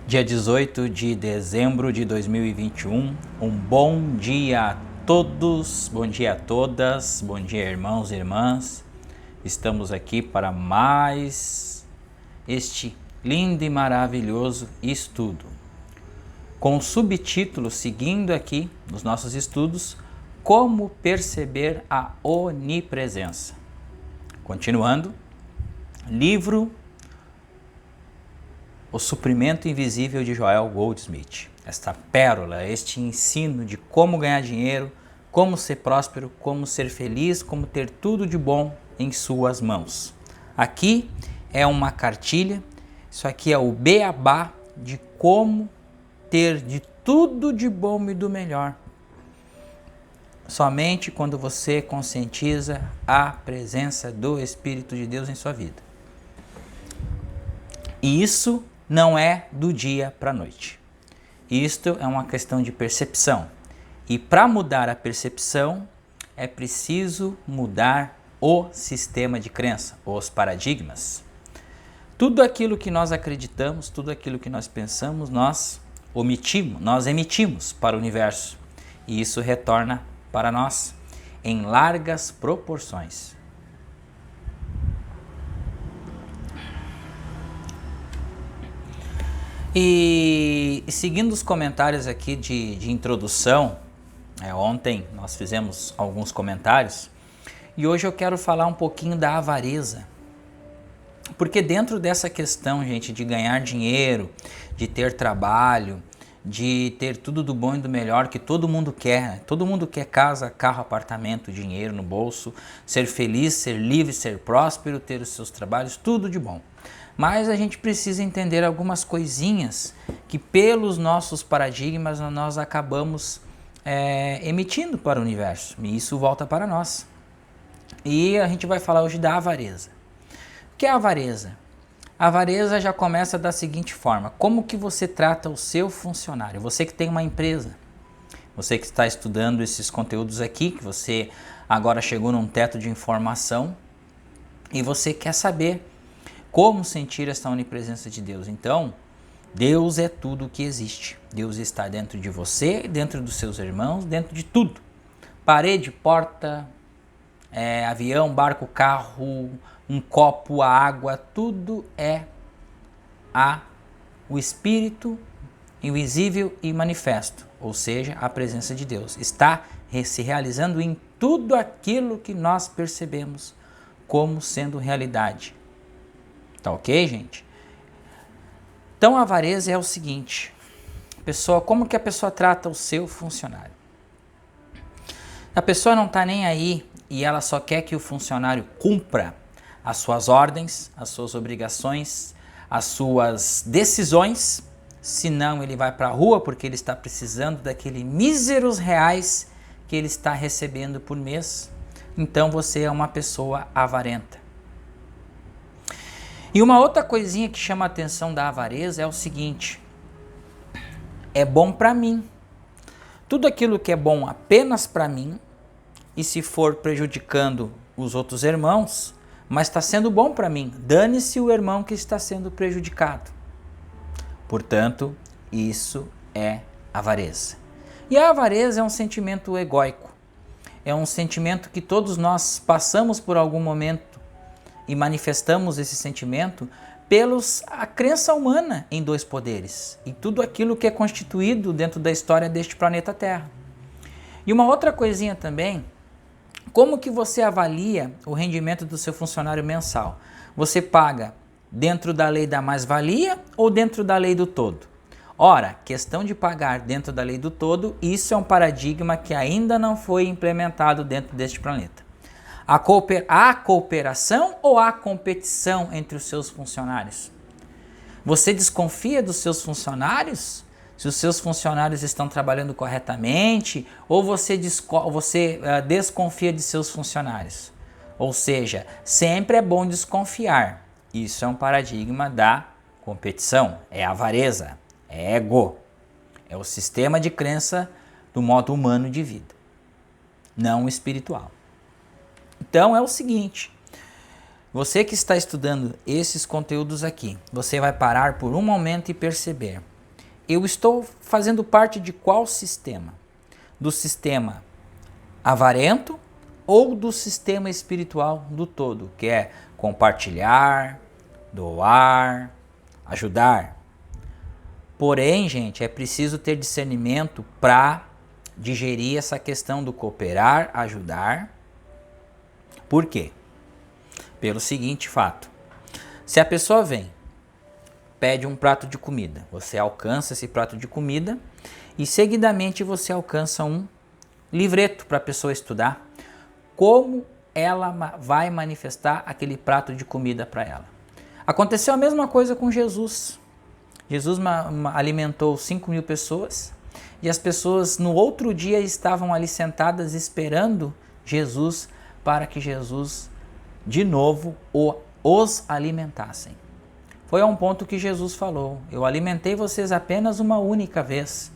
Dia 18 de dezembro de 2021, um bom dia a todos, bom dia a todas, bom dia irmãos e irmãs. Estamos aqui para mais este lindo e maravilhoso estudo, com o subtítulo, seguindo aqui nos nossos estudos, Como perceber a onipresença. Continuando, livro O Suprimento Invisível de Joel Goldsmith. Esta pérola, este ensino de como ganhar dinheiro, como ser próspero, como ser feliz, como ter tudo de bom em suas mãos. Aqui é uma cartilha, isso aqui é o beabá de como ter de tudo de bom e do melhor. Somente quando você conscientiza a presença do Espírito de Deus em sua vida. E isso não é do dia para a noite. Isto é uma questão de percepção. E para mudar a percepção, é preciso mudar o sistema de crença, os paradigmas. Tudo aquilo que nós acreditamos, tudo aquilo que nós pensamos, nós emitimos para o universo. E isso retorna para nós em largas proporções. E seguindo os comentários aqui de introdução, ontem nós fizemos alguns comentários e hoje eu quero falar um pouquinho da avareza. Porque dentro dessa questão, gente, de ganhar dinheiro, de ter trabalho, de ter tudo do bom e do melhor que todo mundo quer, né? Todo mundo quer casa, carro, apartamento, dinheiro no bolso, ser feliz, ser livre, ser próspero, ter os seus trabalhos, tudo de bom. Mas a gente precisa entender algumas coisinhas que pelos nossos paradigmas nós acabamos emitindo para o universo. E isso volta para nós. E a gente vai falar hoje da avareza. O que é a avareza? A avareza já começa da seguinte forma: como que você trata o seu funcionário? Você que tem uma empresa, você que está estudando esses conteúdos aqui, que você agora chegou num teto de informação e você quer saber como sentir essa onipresença de Deus. Então, Deus é tudo o que existe. Deus está dentro de você, dentro dos seus irmãos, dentro de tudo. Parede, porta, avião, barco, carro, um copo, a água, tudo é o Espírito invisível e manifesto, ou seja, a presença de Deus. Está se realizando em tudo aquilo que nós percebemos como sendo realidade. Tá ok, gente? Então a avareza é o seguinte: como que a pessoa trata o seu funcionário? A pessoa não está nem aí e ela só quer que o funcionário cumpra as suas ordens, as suas obrigações, as suas decisões, senão ele vai para a rua porque ele está precisando daqueles míseros reais que ele está recebendo por mês. Então você é uma pessoa avarenta. E uma outra coisinha que chama a atenção da avareza é o seguinte: é bom para mim. Tudo aquilo que é bom apenas para mim, e se for prejudicando os outros irmãos, mas está sendo bom para mim, dane-se o irmão que está sendo prejudicado. Portanto, isso é avareza. E a avareza é um sentimento egóico. É um sentimento que todos nós passamos por algum momento e manifestamos esse sentimento a crença humana em dois poderes e tudo aquilo que é constituído dentro da história deste planeta Terra. E uma outra coisinha também: como que você avalia o rendimento do seu funcionário mensal? Você paga dentro da lei da mais-valia ou dentro da lei do todo? Ora, questão de pagar dentro da lei do todo, isso é um paradigma que ainda não foi implementado dentro deste planeta. Há cooperação ou há competição entre os seus funcionários? Você desconfia dos seus funcionários? Se os seus funcionários estão trabalhando corretamente, ou você desconfia de seus funcionários? Ou seja, sempre é bom desconfiar. Isso é um paradigma da competição, é avareza, é ego, é o sistema de crença do modo humano de vida, não espiritual. Então é o seguinte: você que está estudando esses conteúdos aqui, você vai parar por um momento e perceber eu estou fazendo parte de qual sistema? Do sistema avarento ou do sistema espiritual do todo, que é compartilhar, doar, ajudar. Porém, gente, é preciso ter discernimento para digerir essa questão do cooperar, ajudar. Por quê? Pelo seguinte fato. Se a pessoa vem, pede um prato de comida, você alcança esse prato de comida e seguidamente você alcança um livreto para a pessoa estudar. Como ela vai manifestar aquele prato de comida para ela? Aconteceu a mesma coisa com Jesus. Jesus alimentou 5.000 pessoas e as pessoas no outro dia estavam ali sentadas esperando Jesus para que Jesus de novo os alimentassem. Foi a um ponto que Jesus falou: eu alimentei vocês apenas uma única vez,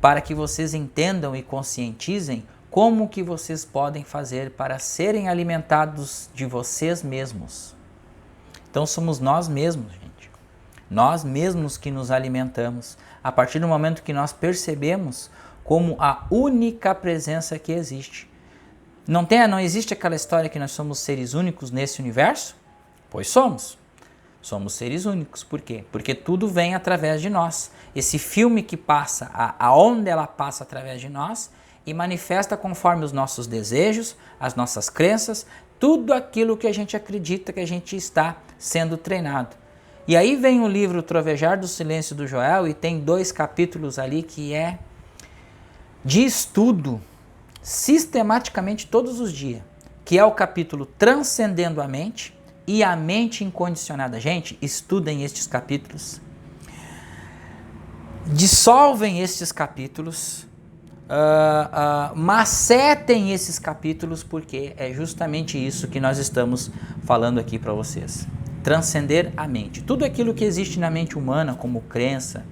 para que vocês entendam e conscientizem como que vocês podem fazer para serem alimentados de vocês mesmos. Então somos nós mesmos, gente. Nós mesmos que nos alimentamos, a partir do momento que nós percebemos como a única presença que existe. Não existe aquela história que nós somos seres únicos nesse universo? Pois somos. Somos seres únicos. Por quê? Porque tudo vem através de nós. Esse filme que passa, a onda ela passa através de nós e manifesta conforme os nossos desejos, as nossas crenças, tudo aquilo que a gente acredita que a gente está sendo treinado. E aí vem o livro Trovejar do Silêncio do Joel e tem 2 capítulos ali que é de estudo sistematicamente todos os dias, que é o capítulo Transcendendo a Mente e a Mente Incondicionada. Gente, estudem estes capítulos, dissolvem estes capítulos, macetem esses capítulos, porque é justamente isso que nós estamos falando aqui para vocês. Transcender a mente. Tudo aquilo que existe na mente humana, como crença,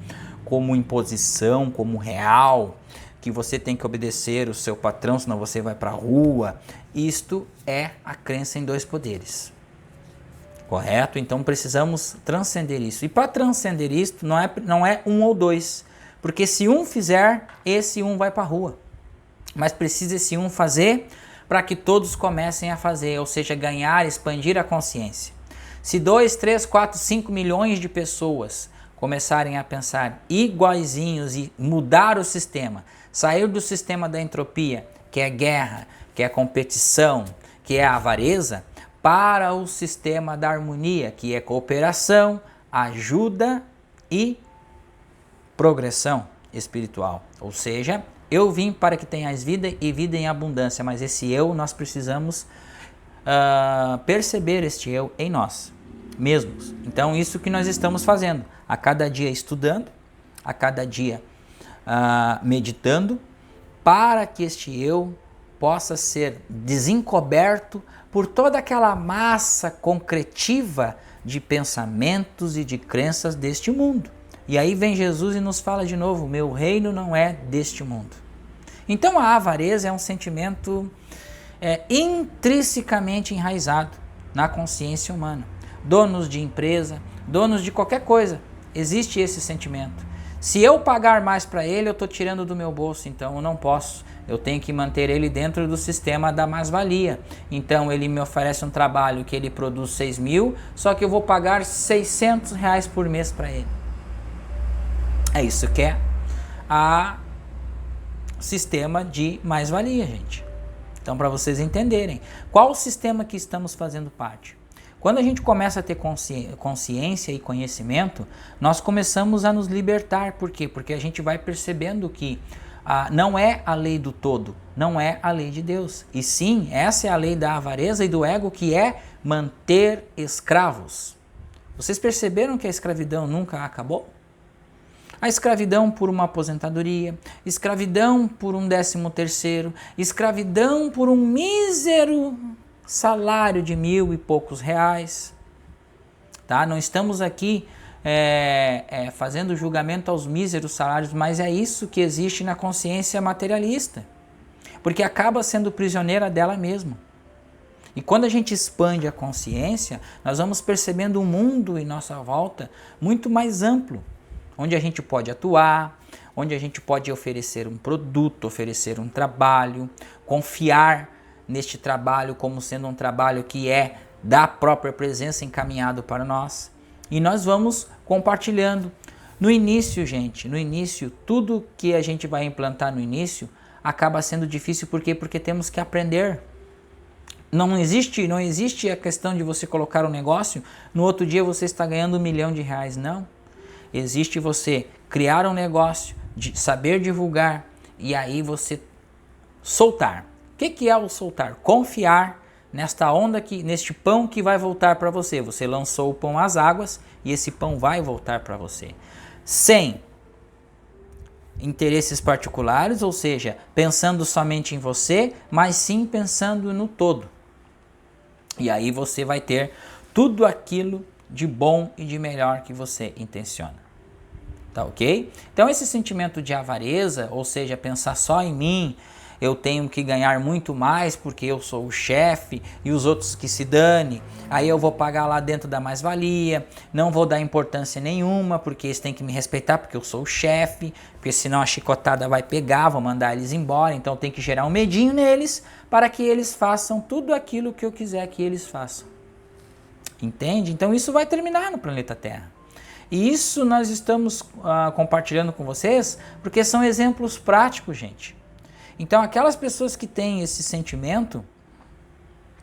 como imposição, como real, que você tem que obedecer o seu patrão, senão você vai para a rua. Isto é a crença em 2 poderes. Correto? Então precisamos transcender isso. E para transcender isso, não é 1 ou 2. Porque se um fizer, esse um vai para a rua. Mas precisa esse um fazer para que todos comecem a fazer, ou seja, ganhar, expandir a consciência. Se 2, 3, 4, 5 milhões de pessoas começarem a pensar iguaizinhos e mudar o sistema, sair do sistema da entropia, que é guerra, que é competição, que é avareza, para o sistema da harmonia, que é cooperação, ajuda e progressão espiritual. Ou seja, eu vim para que tenhais vida e vida em abundância, mas esse eu nós precisamos perceber este eu em nós mesmos. Então isso que nós estamos fazendo, a cada dia estudando, a cada dia meditando, para que este eu possa ser desencoberto por toda aquela massa concretiva de pensamentos e de crenças deste mundo. E aí vem Jesus e nos fala de novo: meu reino não é deste mundo. Então a avareza é um sentimento intrinsecamente enraizado na consciência humana. Donos de empresa, donos de qualquer coisa, existe esse sentimento. Se eu pagar mais para ele, eu estou tirando do meu bolso, então eu não posso. Eu tenho que manter ele dentro do sistema da mais-valia. Então ele me oferece um trabalho que ele produz 6.000, só que eu vou pagar R$600 por mês para ele. É isso que é a sistema de mais-valia, gente. Então, para vocês entenderem, qual o sistema que estamos fazendo parte? Quando a gente começa a ter consciência e conhecimento, nós começamos a nos libertar. Por quê? Porque a gente vai percebendo que não é a lei do todo, não é a lei de Deus. E sim, essa é a lei da avareza e do ego, que é manter escravos. Vocês perceberam que a escravidão nunca acabou? A escravidão por uma aposentadoria, escravidão por um 13º, escravidão por um mísero salário de 1.000 e poucos reais. Tá? Não estamos aqui fazendo julgamento aos míseros salários, mas é isso que existe na consciência materialista, porque acaba sendo prisioneira dela mesma. E quando a gente expande a consciência, nós vamos percebendo um mundo em nossa volta muito mais amplo, onde a gente pode atuar, onde a gente pode oferecer um produto, oferecer um trabalho, confiar neste trabalho como sendo um trabalho que é da própria presença encaminhado para nós. E nós vamos compartilhando. No início, gente, tudo que a gente vai implantar no início acaba sendo difícil. Por quê? Porque temos que aprender. Não existe a questão de você colocar um negócio, no outro dia você está ganhando R$1 milhão, não. Existe você criar um negócio, de saber divulgar e aí você soltar. O que é o soltar? Confiar nesta onda, neste pão que vai voltar para você. Você lançou o pão às águas e esse pão vai voltar para você. Sem interesses particulares, ou seja, pensando somente em você, mas sim pensando no todo. E aí você vai ter tudo aquilo de bom e de melhor que você intenciona. Tá ok? Então esse sentimento de avareza, ou seja, pensar só em mim, eu tenho que ganhar muito mais porque eu sou o chefe e os outros que se dane, aí eu vou pagar lá dentro da mais-valia, não vou dar importância nenhuma porque eles têm que me respeitar porque eu sou o chefe, porque senão a chicotada vai pegar, vou mandar eles embora, então tem que gerar um medinho neles para que eles façam tudo aquilo que eu quiser que eles façam. Entende? Então isso vai terminar no planeta Terra. E isso nós estamos compartilhando com vocês porque são exemplos práticos, gente. Então aquelas pessoas que têm esse sentimento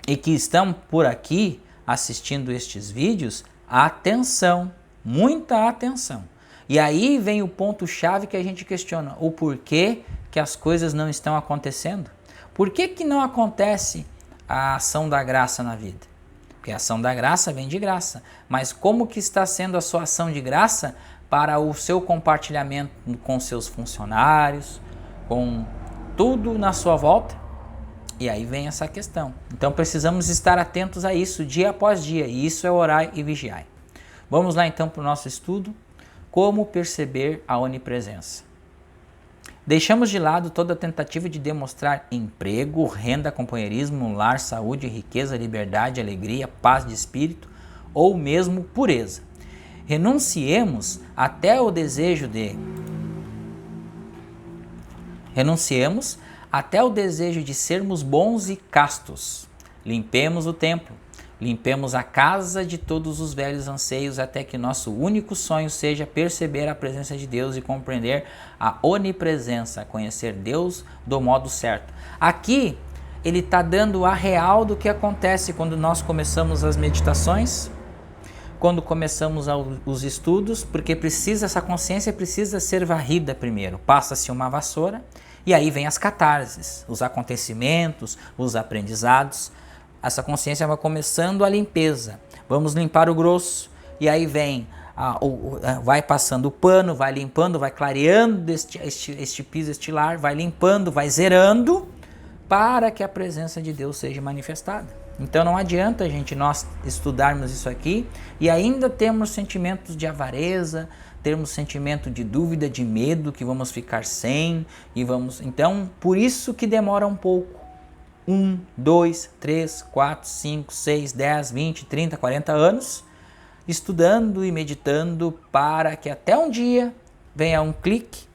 e que estão por aqui assistindo estes vídeos, atenção, muita atenção. E aí vem o ponto-chave que a gente questiona, o porquê que as coisas não estão acontecendo. Por que não acontece a ação da graça na vida? Porque a ação da graça vem de graça, mas como que está sendo a sua ação de graça para o seu compartilhamento com seus funcionários, com tudo na sua volta? E aí vem essa questão. Então precisamos estar atentos a isso dia após dia, e isso é orar e vigiar. Vamos lá então para o nosso estudo, como perceber a onipresença. Deixamos de lado toda tentativa de demonstrar emprego, renda, companheirismo, lar, saúde, riqueza, liberdade, alegria, paz de espírito ou mesmo pureza. Renunciemos até o desejo de sermos bons e castos. Limpemos o templo, limpemos a casa de todos os velhos anseios até que nosso único sonho seja perceber a presença de Deus e compreender a onipresença, conhecer Deus do modo certo. Aqui ele está dando a real do que acontece quando nós começamos as meditações, quando começamos os estudos, porque essa consciência precisa ser varrida primeiro. Passa-se uma vassoura e aí vem as catarses, os acontecimentos, os aprendizados. Essa consciência vai começando a limpeza. Vamos limpar o grosso e aí vai passando o pano, vai limpando, vai clareando este piso, este lar, vai limpando, vai zerando para que a presença de Deus seja manifestada. Então não adianta, gente, nós estudarmos isso aqui e ainda termos sentimentos de avareza, termos sentimento de dúvida, de medo que vamos ficar sem Então, por isso que demora um pouco. 1, 2, 3, 4, 5, 6, 10, 20, 30, 40 anos estudando e meditando para que até um dia venha um clique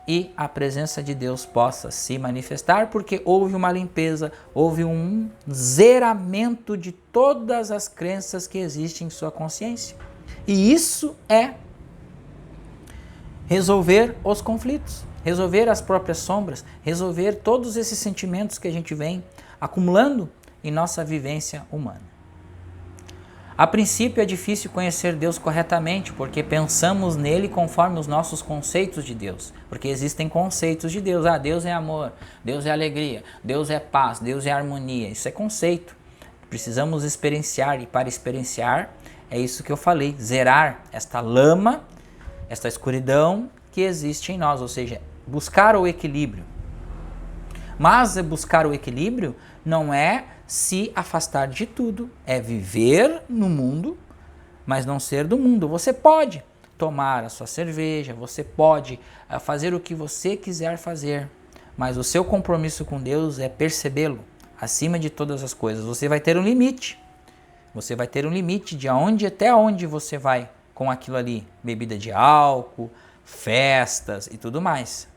e a presença de Deus possa se manifestar, porque houve uma limpeza, houve um zeramento de todas as crenças que existem em sua consciência. E isso é resolver os conflitos, resolver as próprias sombras, resolver todos esses sentimentos que a gente vem acumulando em nossa vivência humana. A princípio é difícil conhecer Deus corretamente, porque pensamos nele conforme os nossos conceitos de Deus. Porque existem conceitos de Deus. Deus é amor, Deus é alegria, Deus é paz, Deus é harmonia. Isso é conceito. Precisamos experienciar, e para experienciar é isso que eu falei, zerar esta lama, esta escuridão que existe em nós, ou seja, buscar o equilíbrio. Mas buscar o equilíbrio não é se afastar de tudo, é viver no mundo, mas não ser do mundo. Você pode tomar a sua cerveja, você pode fazer o que você quiser fazer, mas o seu compromisso com Deus é percebê-lo acima de todas as coisas. Você vai ter um limite. Você vai ter um limite de até onde você vai com aquilo ali. Bebida de álcool, festas e tudo mais.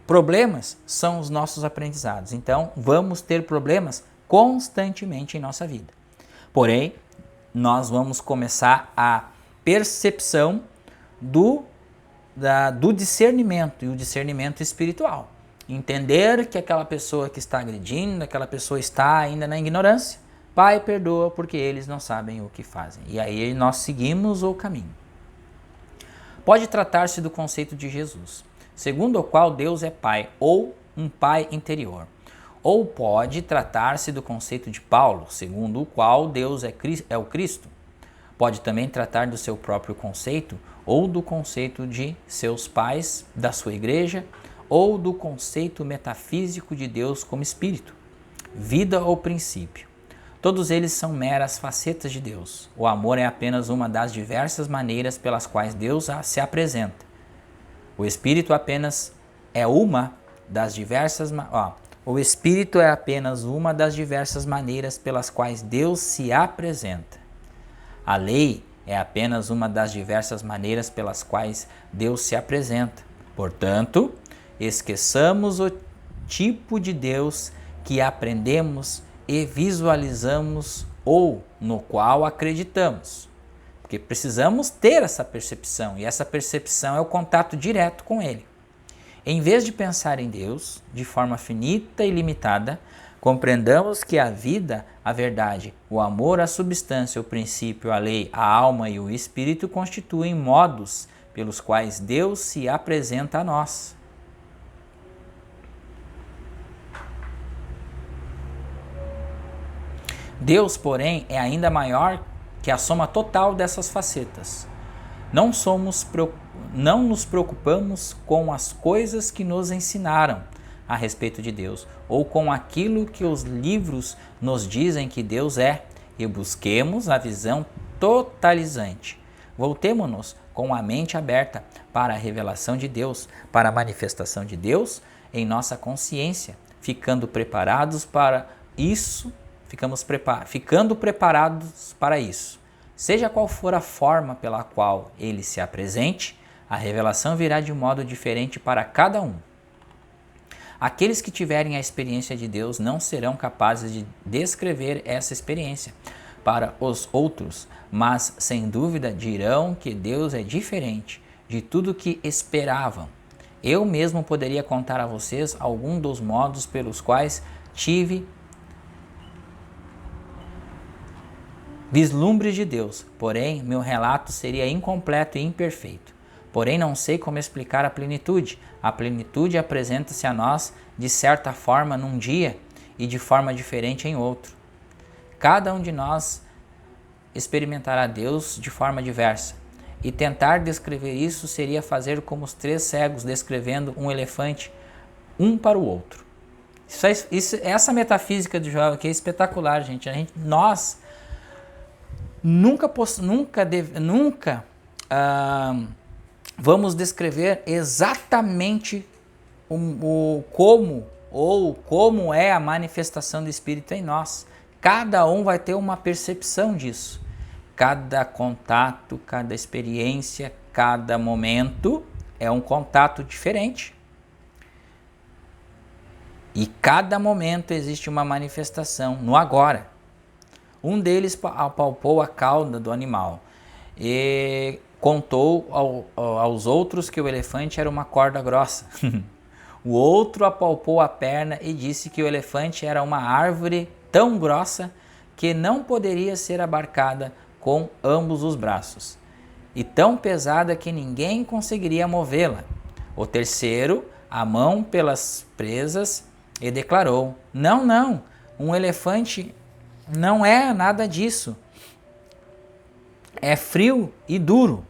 Problemas são os nossos aprendizados. Então, vamos ter problemas constantemente em nossa vida. Porém, nós vamos começar a percepção do discernimento, e o discernimento espiritual. Entender que aquela pessoa que está agredindo, aquela pessoa está ainda na ignorância. Pai, perdoa porque eles não sabem o que fazem. E aí nós seguimos o caminho. Pode tratar-se do conceito de Jesus, segundo o qual Deus é Pai, ou um Pai interior. Ou pode tratar-se do conceito de Paulo, segundo o qual Deus é o Cristo. Pode também tratar do seu próprio conceito, ou do conceito de seus pais, da sua igreja, ou do conceito metafísico de Deus como Espírito, vida ou princípio. Todos eles são meras facetas de Deus. O amor é apenas uma das diversas maneiras pelas quais Deus se apresenta. O Espírito apenas é uma das diversas O Espírito é apenas uma das diversas maneiras pelas quais Deus se apresenta. A lei é apenas uma das diversas maneiras pelas quais Deus se apresenta. Portanto, esqueçamos o tipo de Deus que aprendemos e visualizamos ou no qual acreditamos. Porque precisamos ter essa percepção, e essa percepção é o contato direto com Ele. Em vez de pensar em Deus de forma finita e limitada, compreendamos que a vida, a verdade, o amor, a substância, o princípio, a lei, a alma e o espírito constituem modos pelos quais Deus se apresenta a nós. Deus, porém, é ainda maior que a soma total dessas facetas. Não nos preocupamos com as coisas que nos ensinaram a respeito de Deus, ou com aquilo que os livros nos dizem que Deus é, e busquemos a visão totalizante. Voltemo-nos com a mente aberta para a revelação de Deus, para a manifestação de Deus em nossa consciência, ficando preparados para isso. Ficando preparados para isso. Seja qual for a forma pela qual ele se apresente, a revelação virá de um modo diferente para cada um. Aqueles que tiverem a experiência de Deus não serão capazes de descrever essa experiência para os outros, mas sem dúvida dirão que Deus é diferente de tudo que esperavam. Eu mesmo poderia contar a vocês algum dos modos pelos quais tive vislumbres de Deus, porém meu relato seria incompleto e imperfeito. Porém não sei como explicar a plenitude. A plenitude apresenta-se a nós de certa forma num dia e de forma diferente em outro. Cada um de nós experimentará Deus de forma diversa. E tentar descrever isso seria fazer como os 3 cegos descrevendo um elefante um para o outro. Essa metafísica de Joel aqui é espetacular, gente. Nós nunca vamos descrever exatamente como é a manifestação do Espírito em nós. Cada um vai ter uma percepção disso. Cada contato, cada experiência, cada momento é um contato diferente. E cada momento existe uma manifestação no agora. Um deles apalpou a cauda do animal e contou aos outros que o elefante era uma corda grossa. O outro apalpou a perna e disse que o elefante era uma árvore tão grossa que não poderia ser abarcada com ambos os braços, e tão pesada que ninguém conseguiria movê-la. O terceiro, a mão pelas presas, e declarou: Não, um elefante não é nada disso. É frio e duro.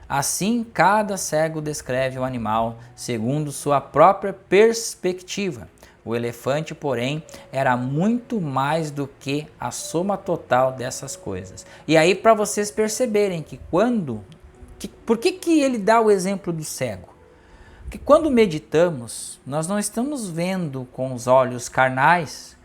Assim, cada cego descreve o animal segundo sua própria perspectiva. O elefante, porém, era muito mais do que a soma total dessas coisas. E aí, para vocês perceberem que por que ele dá o exemplo do cego? Porque quando meditamos, nós não estamos vendo com os olhos carnais,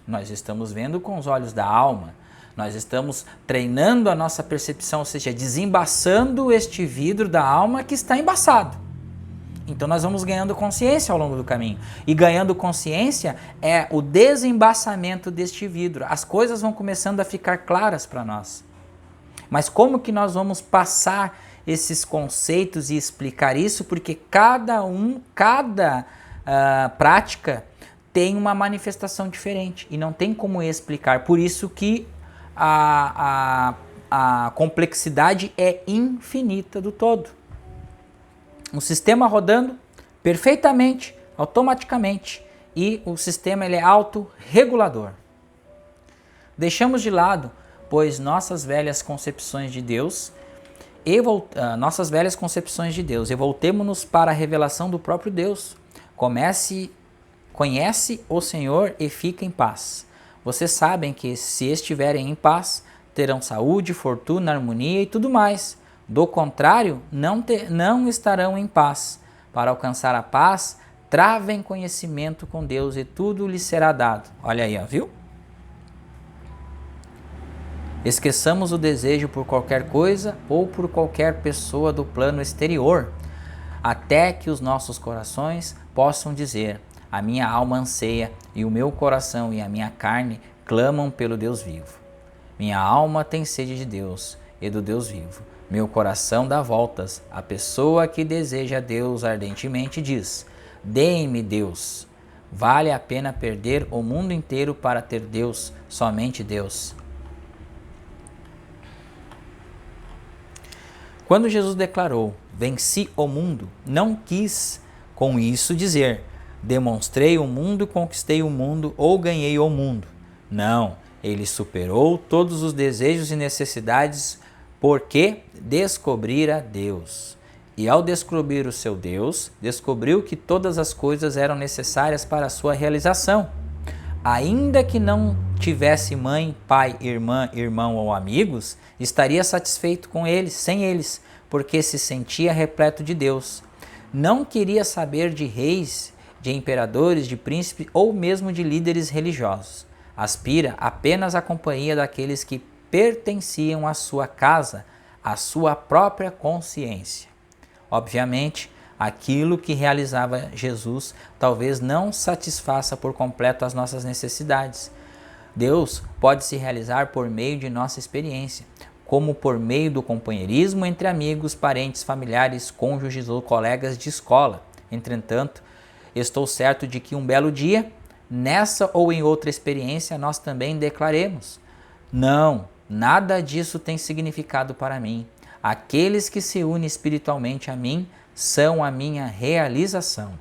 nós estamos vendo com os olhos da alma. Nós estamos treinando a nossa percepção, ou seja, desembaçando este vidro da alma que está embaçado. Então nós vamos ganhando consciência ao longo do caminho. E ganhando consciência é o desembaçamento deste vidro. As coisas vão começando a ficar claras para nós. Mas como que nós vamos passar esses conceitos e explicar isso? Porque cada prática tem uma manifestação diferente e não tem como explicar. Por isso que a complexidade é infinita do todo. Um sistema rodando perfeitamente, automaticamente, e o sistema ele é autorregulador. Deixamos de lado, pois, nossas velhas concepções de Deus e voltemo-nos para a revelação do próprio Deus. Conhece o Senhor e fica em paz. Vocês sabem que se estiverem em paz, terão saúde, fortuna, harmonia e tudo mais. Do contrário, não estarão em paz. Para alcançar a paz, travem conhecimento com Deus e tudo lhes será dado. Olha aí, ó, viu? Esqueçamos o desejo por qualquer coisa ou por qualquer pessoa do plano exterior, até que os nossos corações possam dizer: a minha alma anseia e o meu coração e a minha carne clamam pelo Deus vivo. Minha alma tem sede de Deus e do Deus vivo. Meu coração dá voltas. A pessoa que deseja Deus ardentemente diz: dê-me Deus. Vale a pena perder o mundo inteiro para ter Deus, somente Deus. Quando Jesus declarou: venci o mundo, não quis com isso dizer: demonstrei o mundo, conquistei o mundo ou ganhei o mundo. Não, ele superou todos os desejos e necessidades porque descobrira Deus. E ao descobrir o seu Deus, descobriu que todas as coisas eram necessárias para a sua realização. Ainda que não tivesse mãe, pai, irmã, irmão ou amigos, estaria satisfeito com eles, sem eles, porque se sentia repleto de Deus. Não queria saber de reis, de imperadores, de príncipes ou mesmo de líderes religiosos. Aspira apenas à companhia daqueles que pertenciam à sua casa, à sua própria consciência. Obviamente, aquilo que realizava Jesus talvez não satisfaça por completo as nossas necessidades. Deus pode se realizar por meio de nossa experiência, como por meio do companheirismo entre amigos, parentes, familiares, cônjuges ou colegas de escola. Entretanto, estou certo de que um belo dia, nessa ou em outra experiência, nós também declaremos: não, nada disso tem significado para mim. Aqueles que se unem espiritualmente a mim são a minha realização.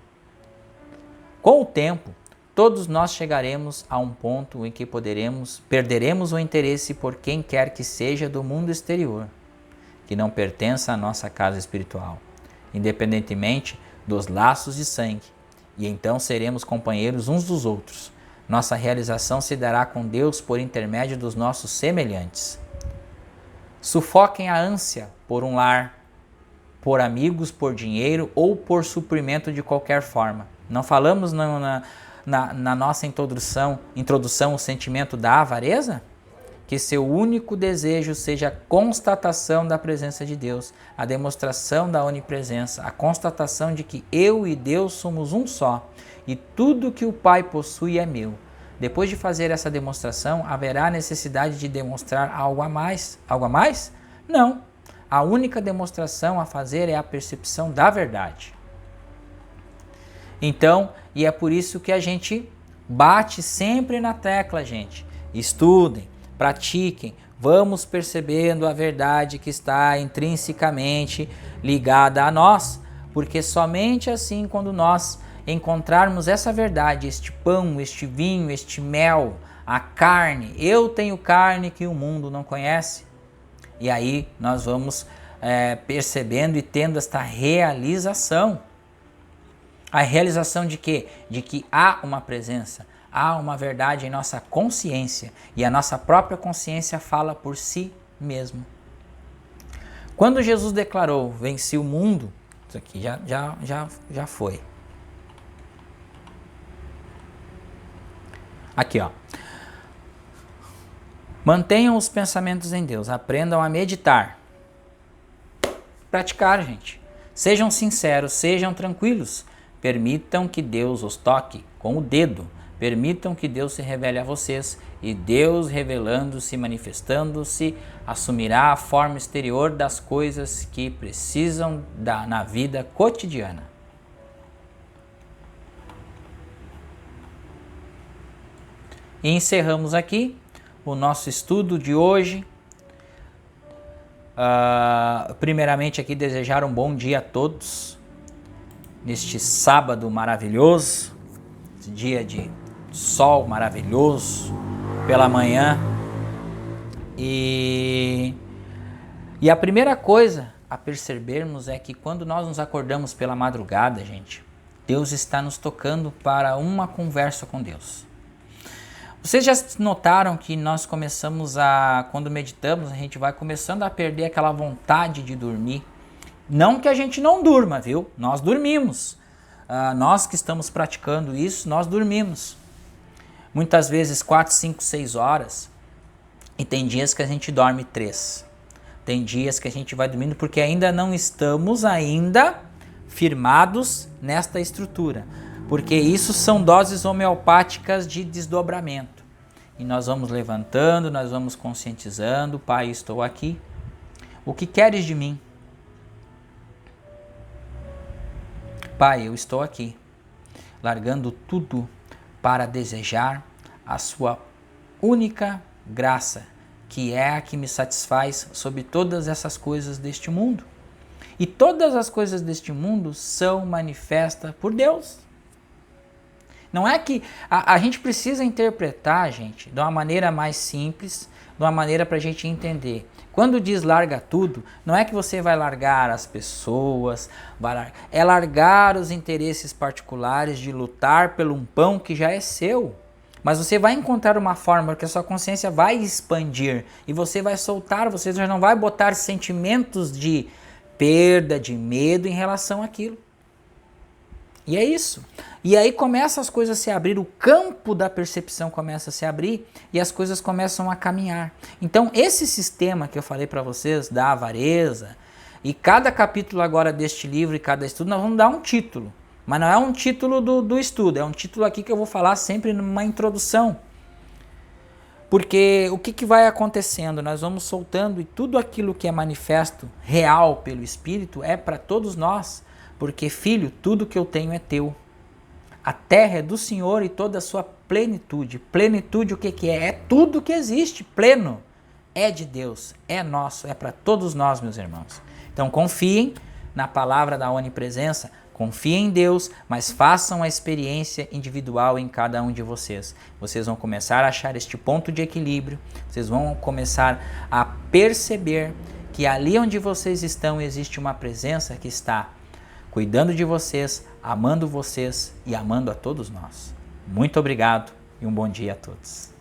Com o tempo, todos nós chegaremos a um ponto em que perderemos o interesse por quem quer que seja do mundo exterior, que não pertença à nossa casa espiritual, independentemente dos laços de sangue, e então seremos companheiros uns dos outros. Nossa realização se dará com Deus por intermédio dos nossos semelhantes. Sufoquem a ânsia por um lar, por amigos, por dinheiro ou por suprimento de qualquer forma. Não falamos na nossa introdução o sentimento da avareza? Que seu único desejo seja a constatação da presença de Deus, a demonstração da onipresença, a constatação de que eu e Deus somos um só e tudo que o Pai possui é meu. Depois de fazer essa demonstração, haverá necessidade de demonstrar algo a mais? Algo a mais? Não. A única demonstração a fazer é a percepção da verdade. Então, e é por isso que a gente bate sempre na tecla, gente. Estudem, pratiquem, vamos percebendo a verdade que está intrinsecamente ligada a nós, porque somente assim, quando nós encontrarmos essa verdade, este pão, este vinho, este mel, a carne, eu tenho carne que o mundo não conhece, e aí nós vamos percebendo e tendo esta realização. A realização de quê? De que há uma presença, há uma verdade em nossa consciência e a nossa própria consciência fala por si mesmo. Quando Jesus declarou: venci o mundo, isso aqui já foi. Aqui, ó. Mantenham os pensamentos em Deus, aprendam a meditar. Praticar, gente. Sejam sinceros, sejam tranquilos. Permitam que Deus os toque com o dedo. Permitam que Deus se revele a vocês e Deus, revelando-se, manifestando-se, assumirá a forma exterior das coisas que precisam na vida cotidiana. E encerramos aqui o nosso estudo de hoje. Primeiramente aqui desejar um bom dia a todos neste sábado maravilhoso, esse dia de sol maravilhoso pela manhã. E a primeira coisa a percebermos é que quando nós nos acordamos pela madrugada, gente, Deus está nos tocando para uma conversa com Deus. Vocês já notaram que nós começamos quando meditamos, a gente vai começando a perder aquela vontade de dormir. Não que a gente não durma, viu? Nós dormimos. Nós que estamos praticando isso, nós dormimos. Muitas vezes 4, 5, 6 horas. E tem dias que a gente dorme 3. Tem dias que a gente vai dormindo porque ainda não estamos firmados nesta estrutura. Porque isso são doses homeopáticas de desdobramento. E nós vamos levantando, nós vamos conscientizando. Pai, estou aqui. O que queres de mim? Pai, eu estou aqui, largando tudo para desejar a sua única graça, que é a que me satisfaz sobre todas essas coisas deste mundo. E todas as coisas deste mundo são manifestas por Deus. Não é que a gente precisa interpretar, gente, de uma maneira mais simples, de uma maneira para a gente entender. Quando diz larga tudo, não é que você vai largar as pessoas, é largar os interesses particulares de lutar pelo um pão que já é seu. Mas você vai encontrar uma forma que a sua consciência vai expandir e você vai soltar, você já não vai botar sentimentos de perda, de medo em relação àquilo. E é isso. E aí começam as coisas a se abrir, o campo da percepção começa a se abrir e as coisas começam a caminhar. Então esse sistema que eu falei para vocês, da avareza, e cada capítulo agora deste livro e cada estudo, nós vamos dar um título. Mas não é um título do estudo, é um título aqui que eu vou falar sempre numa introdução. Porque o que vai acontecendo? Nós vamos soltando e tudo aquilo que é manifesto, real pelo Espírito, é para todos nós. Porque, filho, tudo que eu tenho é teu. A terra é do Senhor e toda a sua plenitude. Plenitude o que é? É tudo que existe, pleno. É de Deus, é nosso, é para todos nós, meus irmãos. Então confiem na palavra da onipresença, confiem em Deus, mas façam a experiência individual em cada um de vocês. Vocês vão começar a achar este ponto de equilíbrio, vocês vão começar a perceber que ali onde vocês estão existe uma presença que está cuidando de vocês, amando vocês e amando a todos nós. Muito obrigado e um bom dia a todos.